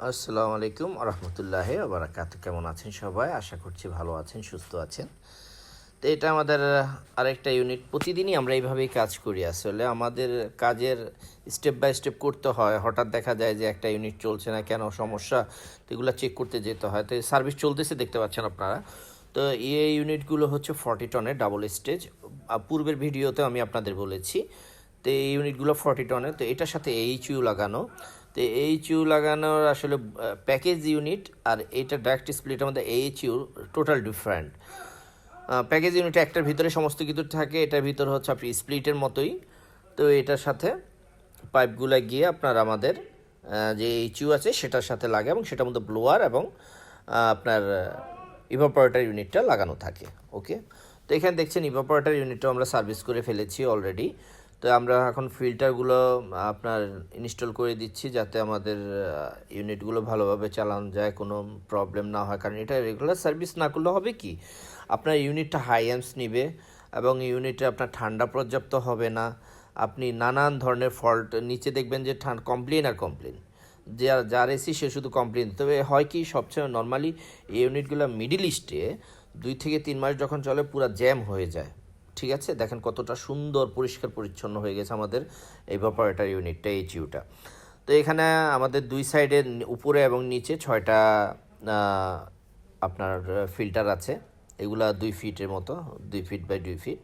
আসসালামু আলাইকুম রহমতুল্লাহি ওয়া বারাকাতুহু। কেমন আছেন সবাই? আশা করছি ভালো আছেন, সুস্থ আছেন। তো এটা আমাদের আরেকটা ইউনিট। প্রতিদিনই আমরা এইভাবেই কাজ করি। আসলে আমাদের কাজের স্টেপ বাই স্টেপ করতে হয়। হঠাৎ দেখা যায় যে একটা ইউনিট চলছে না, কেন সমস্যা, তো এগুলো চেক করতে যেতে হয়। তো সার্ভিস চলতেছে, দেখতে পাচ্ছেন আপনারা। তো এই ইউনিটগুলো হচ্ছে 40 টনের ডাবল স্টেজ। পূর্বের ভিডিওতে আমি আপনাদের বলেছি। তো এই ইউনিটগুলো 40 টনের। তো এটার সাথে এইচইউ লাগানো। তো এইচইউ লাগানোর আসলে প্যাকেজ ইউনিট আর এইটা ডাইরেক্ট স্প্লিটের মধ্যে এইচইউ টোটাল ডিফারেন্ট। প্যাকেজ ইউনিটে একটার ভিতরে সমস্ত কিছু থাকে, এটার ভিতরে হচ্ছে আপনি স্প্লিটের মতোই। তো এটার সাথে পাইপগুলো গিয়ে আপনার আমাদের যে এইচইউ আছে সেটার সাথে লাগে এবং সেটার মধ্যে ব্লোয়ার এবং আপনার ইভাপোরেটর ইউনিটটা লাগানো থাকে। ওকে, তো এখানে দেখছেন ইভাপোরেটর ইউনিটটা আমরা সার্ভিস করে ফেলেছি অলরেডি। তো আমরা এখন ফিল্টারগুলো আপনার ইনস্টল করে দিচ্ছি যাতে আমাদের ইউনিটগুলো ভালোভাবে চালানো যায়, কোনো প্রবলেম না হয়। কারণ এটা রেগুলার সার্ভিস না করলে হবে কি, আপনার ইউনিটটা হাই অ্যাম্পস নিবে এবং ইউনিটে আপনার ঠান্ডা পর্যাপ্ত হবে না। আপনি নানান ধরনের ফল্ট নিচে দেখবেন যে কমপ্লেন আর কমপ্লেন, যার এসি সে শুধু কমপ্লেন। তবে হয় কি, সবচেয়ে নর্মালি এই ইউনিটগুলো মিডিল ইস্টে 2 থেকে 3 মাস যখন চলে পুরো জ্যাম হয়ে যায়। ঠিক আছে, দেখেন কতটা সুন্দর পরিষ্কার পরিচ্ছন্ন হয়ে গেছে আমাদের এই ইভাপোরেটর ইউনিটটা, এইচইউটা। তো এখানে আমাদের দুই সাইডে উপরে এবং নিচে 6টা আপনার ফিল্টার আছে। এগুলা 2 ফিটের মতো, 2 ফিট বাই 2 ফিট।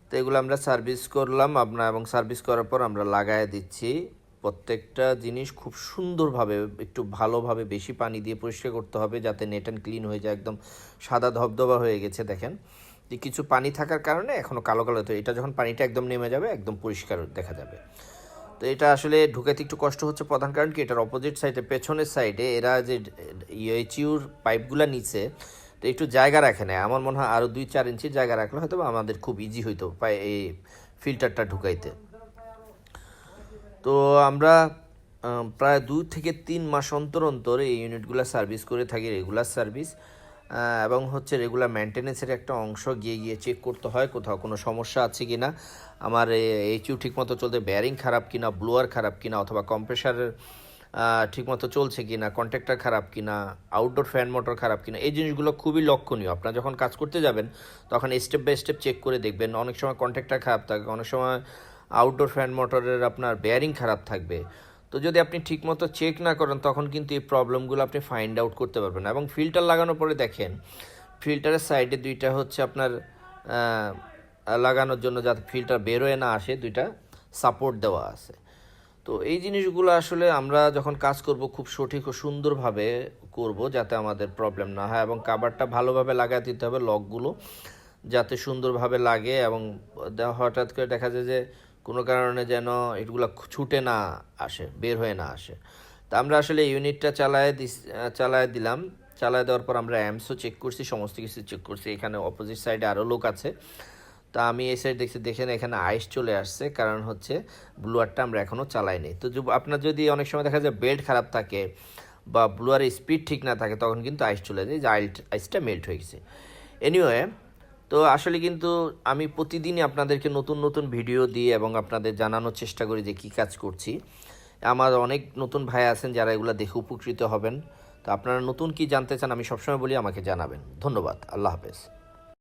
তো এগুলো আমরা সার্ভিস করলাম এবং সার্ভিস করার পর আমরা লাগায় দিচ্ছি। প্রত্যেকটা জিনিস খুব সুন্দরভাবে, একটু ভালোভাবে বেশি পানি দিয়ে পরিষ্কার করতে হবে যাতে নেট অ্যান্ড ক্লিন হয়ে যায়। একদম সাদা ধবধবা হয়ে গেছে দেখেন, যে কিছু পানি থাকার কারণে এখনও কালো কালো। তো এটা যখন পানিটা একদম নেমে যাবে একদম পরিষ্কার দেখা যাবে। তো এটা আসলে ঢুকাতে একটু কষ্ট হচ্ছে, প্রধান কারণ কি, এটার অপোজিট সাইডে পেছনের সাইডে এরা যে এইচইউর পাইপগুলো নিচে, তো একটু জায়গা রাখে না। আমার মনে হয় আরও 2-4 ইঞ্চি জায়গা রাখলে হয়তো আমাদের খুব ইজি হইতো এই ফিল্টারটা ঢুকাইতে। তো আমরা প্রায় 2 থেকে 3 মাস অন্তর অন্তর এই ইউনিটগুলো সার্ভিস করে থাকি, রেগুলার সার্ভিস। এবং হচ্ছে রেগুলার মেনটেন্যান্সের একটা অংশ গিয়ে গিয়ে চেক করতে হয় কোথাও কোনো সমস্যা আছে কি না, আমার এইচইউ ঠিকমতো চলতে, বেয়ারিং খারাপ কিনা, ব্লোয়ার খারাপ কিনা, অথবা কম্প্রেসারের ঠিকমতো চলছে কি না, কন্ট্যাক্টর খারাপ কিনা, আউটডোর ফ্যান মোটর খারাপ কিনা। এই জিনিসগুলো খুবই লক্ষণীয়। আপনারা যখন কাজ করতে যাবেন তখন স্টেপ বাই স্টেপ চেক করে দেখবেন। অনেক সময় কন্ট্যাক্টর খারাপ থাকে, অনেক সময় আউটডোর ফ্যান মোটরের আপনার বেয়ারিং খারাপ থাকবে। তো যদি আপনি ঠিকমতো চেক না করেন তখন কিন্তু এই প্রবলেমগুলো আপনি ফাইন্ড আউট করতে পারবেন না। এবং ফিল্টার লাগানোর পরে দেখেন ফিল্টারের সাইডে 2টা হচ্ছে আপনার লাগানোর জন্য যাতে ফিল্টার বেরোয় না আসে 2টা সাপোর্ট দেওয়া আছে। তো এই জিনিসগুলো আসলে আমরা যখন কাজ করব খুব সঠিক ও সুন্দরভাবে করব যাতে আমাদের প্রবলেম না হয়। এবং কাভারটা ভালোভাবে লাগাই দিতে হবে, লকগুলো যাতে সুন্দরভাবে লাগে এবং হঠাৎ করে দেখা যায় যে কোনো কারণে যেন এগুলো ছুটে না আসে, বের হয়ে না আসে। তা আমরা আসলে ইউনিটটা চালায় দিলাম। চালায় দেওয়ার পর আমরা অ্যাম্পসও চেক করছি, সমস্ত কিছু চেক করছি। এখানে অপোজিট সাইডে আরও লোক আছে। তা আমি এই সাইড দেখেন এখানে আইস চলে আসছে, কারণ হচ্ছে ব্লুয়ারটা আমরা এখনও চালাইনি। তো আপনার যদি অনেক সময় দেখা যায় বেল্ট খারাপ থাকে বা ব্লুয়ারের স্পিড ঠিক না থাকে তখন কিন্তু আইস চলে যায়, যে আইসটা মেল্ট হয়ে গেছে। এনিওয়ে, তো আসলে কিন্তু আমি প্রতিদিনই আপনাদেরকে নতুন নতুন ভিডিও দিই এবং আপনাদের জানানোর চেষ্টা করি যে কী কাজ করছি। আমার অনেক নতুন ভাই আছেন যারা এগুলো দেখে উপকৃত হবেন। তো আপনারা নতুন কি জানতে চান আমি সবসময় বলি আমাকে জানাবেন। ধন্যবাদ, আল্লাহ হাফেজ।